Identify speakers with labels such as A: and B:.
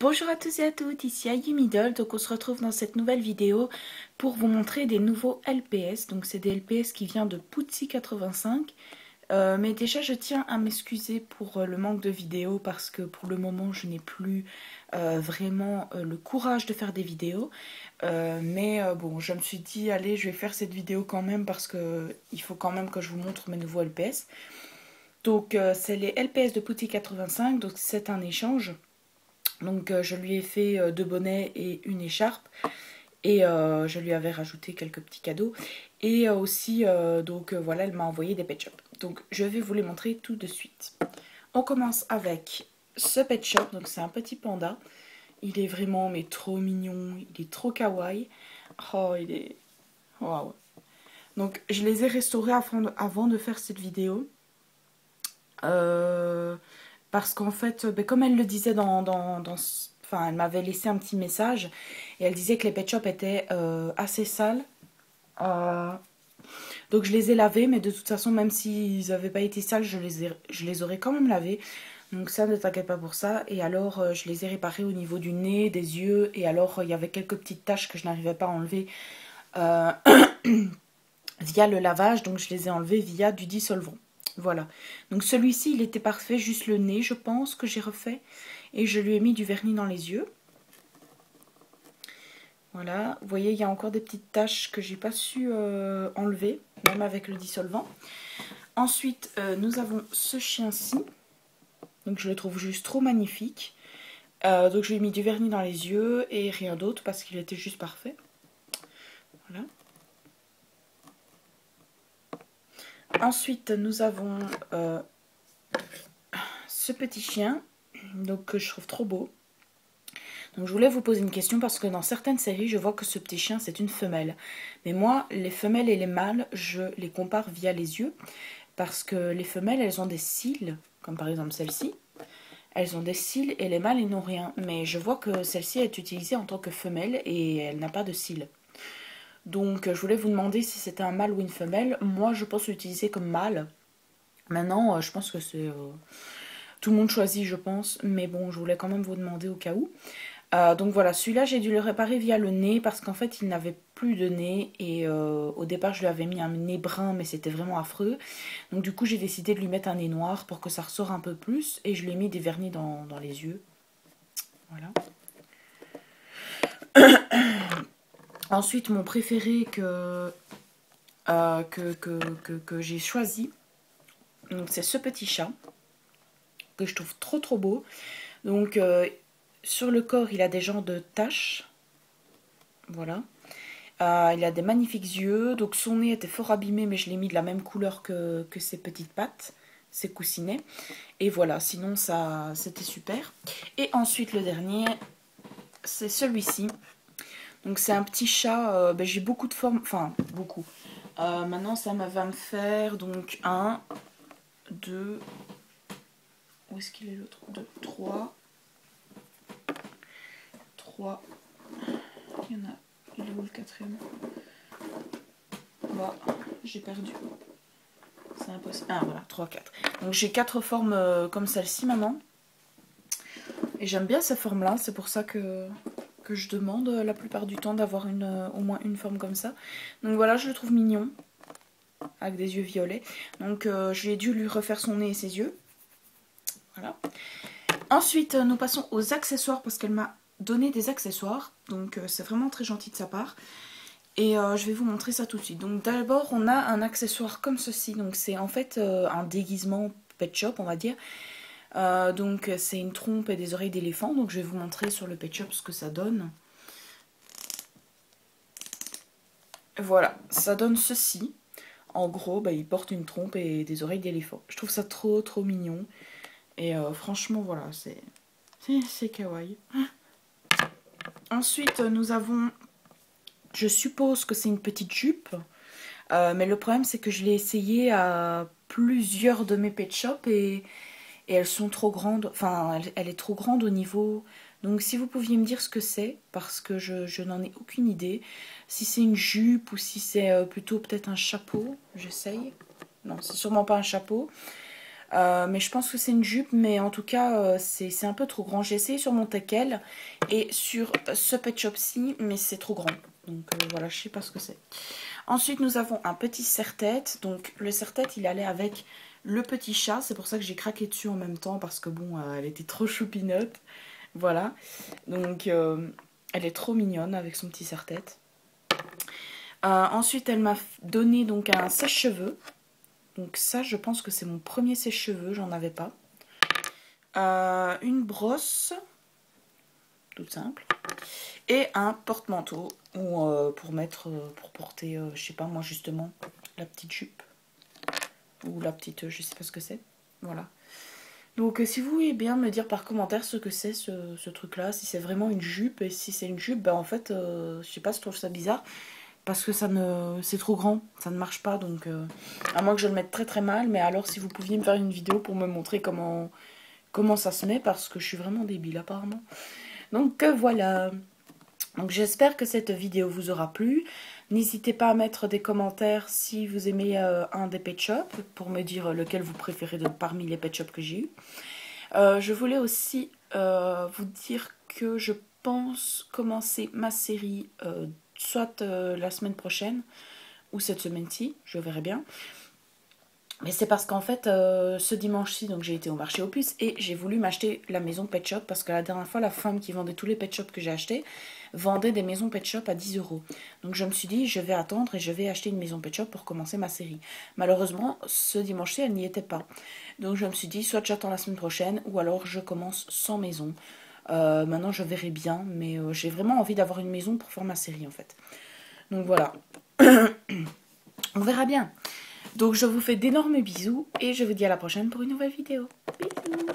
A: Bonjour à tous et à toutes, ici Ayumi Doll. Donc on se retrouve dans cette nouvelle vidéo pour vous montrer des nouveaux LPS. Donc c'est des LPS qui viennent de Putsi85. Mais déjà je tiens à m'excuser pour le manque de vidéos parce que pour le moment je n'ai plus vraiment le courage de faire des vidéos. Bon, je me suis dit allez, je vais faire cette vidéo quand même parce que il faut quand même que je vous montre mes nouveaux LPS. Donc c'est les LPS de Putsi85, donc c'est un échange. Donc je lui ai fait deux bonnets et une écharpe. Et je lui avais rajouté quelques petits cadeaux. Et aussi, voilà, elle m'a envoyé des pet shops. Donc je vais vous les montrer tout de suite. On commence avec ce pet shop. Donc c'est un petit panda. Il est vraiment mais trop mignon. Il est trop kawaii. Oh, il est... Waouh. Donc je les ai restaurés avant de faire cette vidéo. Parce qu'en fait, comme elle le disait enfin, elle m'avait laissé un petit message et elle disait que les pet shops étaient assez sales. Donc je les ai lavés, mais de toute façon, même s'ils n'avaient pas été sales, je les aurais quand même lavés. Donc ça, ne t'inquiète pas pour ça. Et alors, je les ai réparés au niveau du nez, des yeux. Et alors, il y avait quelques petites taches que je n'arrivais pas à enlever euh, via le lavage. Donc je les ai enlevées via du dissolvant. Voilà. Donc celui-ci, il était parfait. Juste le nez, je pense, que j'ai refait. Et je lui ai mis du vernis dans les yeux. Voilà, vous voyez, il y a encore des petites taches que j'ai pas su enlever, même avec le dissolvant. Ensuite, nous avons ce chien-ci. Donc je le trouve juste trop magnifique. Donc je lui ai mis du vernis dans les yeux et rien d'autre parce qu'il était juste parfait. Voilà. Ensuite, nous avons ce petit chien, donc que je trouve trop beau. Donc je voulais vous poser une question parce que dans certaines séries, je vois que ce petit chien, c'est une femelle. Mais moi, les femelles et les mâles, je les compare via les yeux. Parce que les femelles, elles ont des cils, comme par exemple celle-ci. Elles ont des cils et les mâles, ils n'ont rien. Mais je vois que celle-ci est utilisée en tant que femelle et elle n'a pas de cils. Donc je voulais vous demander si c'était un mâle ou une femelle. Moi, je pense l'utiliser comme mâle. Maintenant, je pense que c'est... tout le monde choisit, je pense. Mais bon, je voulais quand même vous demander au cas où. Donc voilà, celui-là, j'ai dû le réparer via le nez parce qu'en fait, il n'avait plus de nez. Et au départ, je lui avais mis un nez brun, mais c'était vraiment affreux. Donc du coup, j'ai décidé de lui mettre un nez noir pour que ça ressort un peu plus. Et je lui ai mis des vernis dans les yeux. Voilà. Ensuite, mon préféré que j'ai choisi, c'est ce petit chat que je trouve trop trop beau. Donc sur le corps, il a des genres de taches. Voilà. Il a des magnifiques yeux. Donc son nez était fort abîmé, mais je l'ai mis de la même couleur que ses petites pattes, ses coussinets. Et voilà, sinon ça c'était super. Et ensuite le dernier, c'est celui-ci. Donc c'est un petit chat, j'ai beaucoup de formes, enfin beaucoup. Maintenant ça va me faire donc 1, 2, où est-ce qu'il est l'autre 2, 3, 3, il y en a, il est où le quatrième? Bah, j'ai perdu. C'est impossible. Ah voilà, 3, 4. Donc j'ai 4 formes comme celle-ci maintenant. Et j'aime bien ces formes-là, c'est pour ça que je demande la plupart du temps d'avoir au moins une forme comme ça. Donc voilà, je le trouve mignon, avec des yeux violets. Donc j'ai dû lui refaire son nez et ses yeux. Voilà. Ensuite, nous passons aux accessoires parce qu'elle m'a donné des accessoires. Donc c'est vraiment très gentil de sa part. Et je vais vous montrer ça tout de suite. Donc d'abord, on a un accessoire comme ceci. Donc c'est en fait un déguisement pet shop, on va dire. Donc c'est une trompe et des oreilles d'éléphant. Donc je vais vous montrer sur le pet shop ce que ça donne. Voilà, ça donne ceci. En gros, il porte une trompe et des oreilles d'éléphant. Je trouve ça trop trop mignon. Et franchement, voilà, c'est kawaii. Ensuite, nous avons... Je suppose que c'est une petite jupe. Mais le problème, c'est que je l'ai essayé à plusieurs de mes pet shops et elles sont trop grandes. Enfin, elle est trop grande au niveau... Donc si vous pouviez me dire ce que c'est, parce que je n'en ai aucune idée. Si c'est une jupe ou si c'est plutôt peut-être un chapeau, j'essaye. Non, c'est sûrement pas un chapeau. Mais je pense que c'est une jupe, mais en tout cas, c'est un peu trop grand. J'ai essayé sur mon teckel et sur ce Pet Shop-ci, mais c'est trop grand. Donc voilà, je sais pas ce que c'est. Ensuite, nous avons un petit serre-tête. Donc le serre-tête, il allait avec le petit chat. C'est pour ça que j'ai craqué dessus en même temps, parce que bon, elle était trop choupinote. Voilà. Donc elle est trop mignonne avec son petit serre-tête. Ensuite, elle m'a donné donc un sèche-cheveux. Donc ça, je pense que c'est mon premier sèche-cheveux, j'en avais pas. Une brosse, toute simple. Et un porte-manteau pour mettre, pour porter, je sais pas moi justement, la petite jupe. Ou la petite, je sais pas ce que c'est. Voilà. Donc si vous voulez bien me dire par commentaire ce que c'est ce truc-là, si c'est vraiment une jupe. Et si c'est une jupe, ben en fait, je sais pas, je trouve ça bizarre. Parce que c'est trop grand, ça ne marche pas, donc à moins que je le mette très très mal. Mais alors si vous pouviez me faire une vidéo pour me montrer comment ça se met, parce que je suis vraiment débile apparemment. Donc voilà, donc j'espère que cette vidéo vous aura plu. N'hésitez pas à mettre des commentaires si vous aimez un des pet shops, pour me dire lequel vous préférez parmi les pet shops que j'ai eu. Je voulais aussi vous dire que je pense commencer ma série soit la semaine prochaine ou cette semaine-ci, je verrai bien. Mais c'est parce qu'en fait, ce dimanche-ci, donc j'ai été au marché aux puces et j'ai voulu m'acheter la maison Pet Shop, parce que la dernière fois, la femme qui vendait tous les Pet Shops que j'ai achetés vendait des maisons Pet Shop à 10 €. Donc je me suis dit, je vais attendre et je vais acheter une maison Pet Shop pour commencer ma série. Malheureusement, ce dimanche-ci, elle n'y était pas. Donc je me suis dit, soit j'attends la semaine prochaine, ou alors je commence sans maison. Maintenant, je verrai bien, mais j'ai vraiment envie d'avoir une maison pour faire ma série, en fait. Donc voilà. On verra bien. Donc je vous fais d'énormes bisous et je vous dis à la prochaine pour une nouvelle vidéo. Bisous.